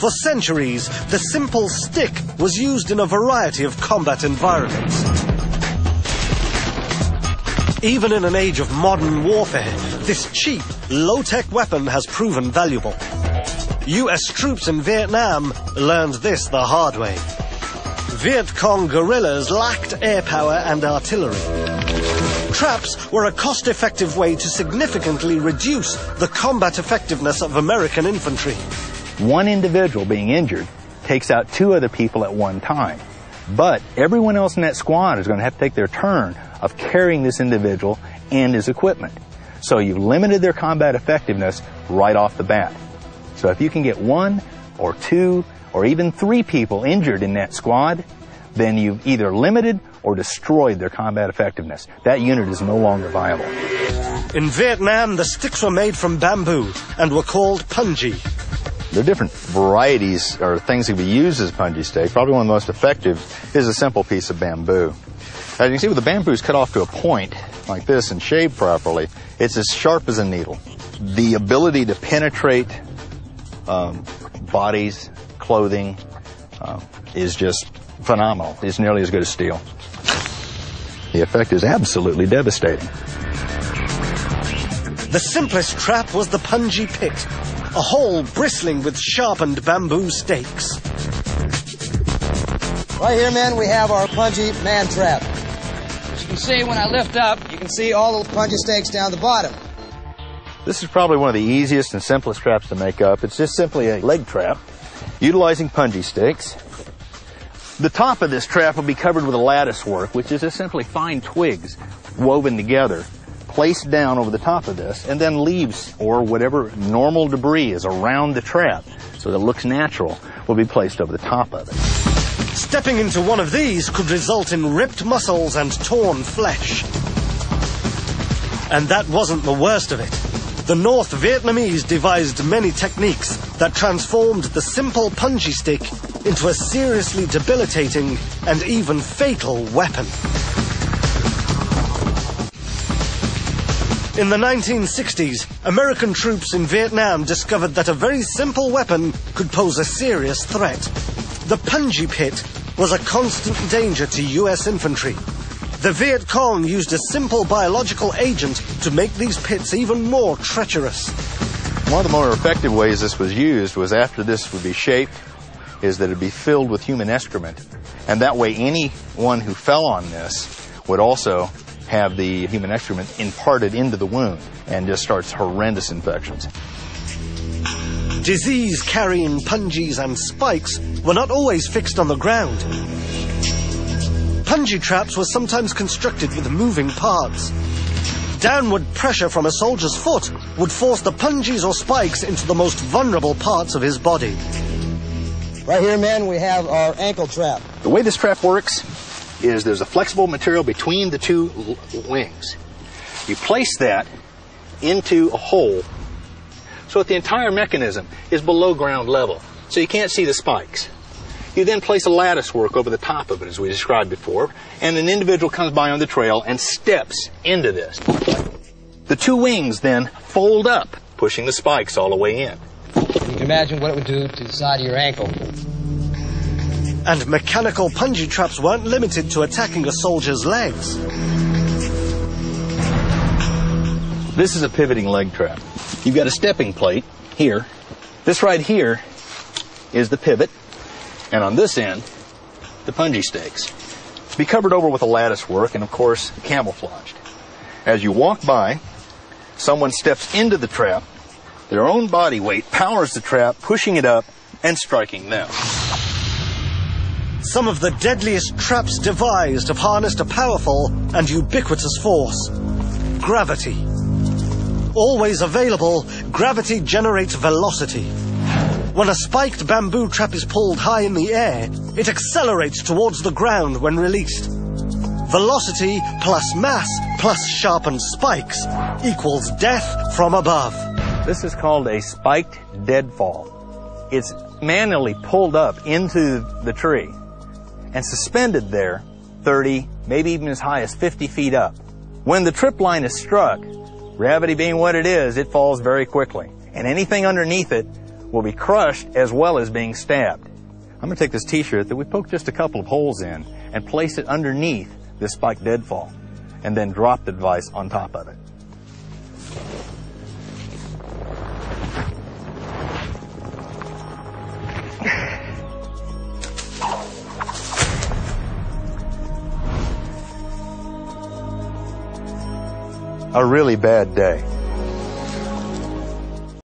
For centuries, the simple stick was used in a variety of combat environments. Even in an age of modern warfare, this cheap, low-tech weapon has proven valuable. US troops in Vietnam learned this the hard way. Viet Cong guerrillas lacked air power and artillery. Traps were a cost-effective way to significantly reduce the combat effectiveness of American infantry. One individual being injured takes out two other people at one time. But everyone else in that squad is going to have to take their turn of carrying this individual and his equipment. So you've limited their combat effectiveness right off the bat. So if you can get one or two or even three people injured in that squad, then you've either limited or destroyed their combat effectiveness. That unit is no longer viable. In Vietnam, the sticks were made from bamboo and were called punji. There are different varieties or things that can be used as a punji stick. Probably one of the most effective is a simple piece of bamboo. As you can see, with the bamboo is cut off to a point like this and shaved properly, it's as sharp as a needle. The ability to penetrate bodies, clothing, is just phenomenal. It's nearly as good as steel. The effect is absolutely devastating. The simplest trap was the punji pit, a hole bristling with sharpened bamboo stakes. Right here, men, we have our punji man trap. As you can see, when I lift up, you can see all the punji stakes down the bottom. This is probably one of the easiest and simplest traps to make up. It's just simply a leg trap utilizing punji stakes. The top of this trap will be covered with a lattice work, which is just simply fine twigs woven together, placed down over the top of this, and then leaves or whatever normal debris is around the trap, so that it looks natural, will be placed over the top of it. Stepping into one of these could result in ripped muscles and torn flesh. And that wasn't the worst of it. The North Vietnamese devised many techniques that transformed the simple punji stick into a seriously debilitating and even fatal weapon. In the 1960s, American troops in Vietnam discovered that a very simple weapon could pose a serious threat. The punji pit was a constant danger to US infantry. The Viet Cong used a simple biological agent to make these pits even more treacherous. One of the more effective ways this was used was after this would be shaped, is that it would be filled with human excrement. And that way anyone who fell on this would also have the human excrement imparted into the wound and just starts horrendous infections. Disease-carrying punjis and spikes were not always fixed on the ground. Punji traps were sometimes constructed with moving parts. Downward pressure from a soldier's foot would force the punjis or spikes into the most vulnerable parts of his body. Right here, men, we have our ankle trap. The way this trap works is there's a flexible material between the two wings. You place that into a hole so that the entire mechanism is below ground level, so you can't see the spikes. You then place a lattice work over the top of it, as we described before, and an individual comes by on the trail and steps into this. The two wings then fold up, pushing the spikes all the way in. You can imagine what it would do to the side of your ankle. And mechanical punji traps weren't limited to attacking a soldier's legs. This is a pivoting leg trap. You've got a stepping plate here. This right here is the pivot, and on this end, the punji stakes. It's be covered over with a lattice work and, of course, camouflaged. As you walk by, someone steps into the trap. Their own body weight powers the trap, pushing it up and striking them. Some of the deadliest traps devised have harnessed a powerful and ubiquitous force: gravity. Always available, gravity generates velocity. When a spiked bamboo trap is pulled high in the air, it accelerates towards the ground when released. Velocity plus mass plus sharpened spikes equals death from above. This is called a spiked deadfall. It's manually pulled up into the tree and suspended there 30, maybe even as high as 50 feet up. When the trip line is struck, gravity being what it is, it falls very quickly. And anything underneath it will be crushed as well as being stabbed. I'm going to take this t-shirt that we poked just a couple of holes in and place it underneath this spiked deadfall, and then drop the device on top of it. A really bad day.